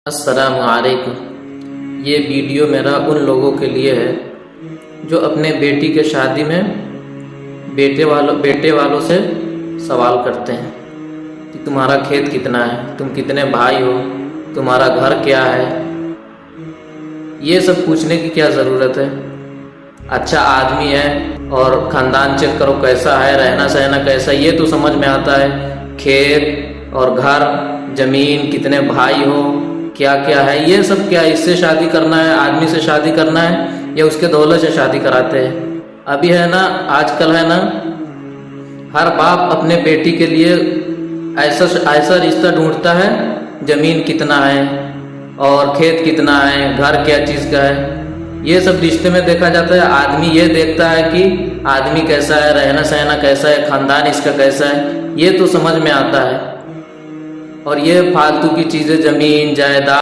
अस्सलामुअलैकुम। ये वीडियो मेरा उन लोगों के लिए है जो अपने बेटी के शादी में बेटे वालों से सवाल करते हैं कि तुम्हारा खेत कितना है, तुम कितने भाई हो, तुम्हारा घर क्या है। ये सब पूछने की क्या ज़रूरत है। अच्छा आदमी है और ख़ानदान चेक करो कैसा है, रहना सहना कैसा, ये तो समझ में आता है। खेत और घर ज़मीन, कितने भाई हो, क्या क्या है, ये सब क्या, इससे शादी करना है, आदमी से शादी करना है या उसके दौलत से शादी कराते हैं। अभी है ना, आजकल है ना, हर बाप अपने बेटी के लिए ऐसा रिश्ता ढूंढता है, ज़मीन कितना है और खेत कितना है, घर क्या चीज़ का है, ये सब रिश्ते में देखा जाता है। आदमी ये देखता है कि आदमी कैसा है, रहना सहना कैसा है, ख़ानदान इसका कैसा है, ये तो समझ में आता है। और ये फालतू की चीज़ें, ज़मीन जायदाद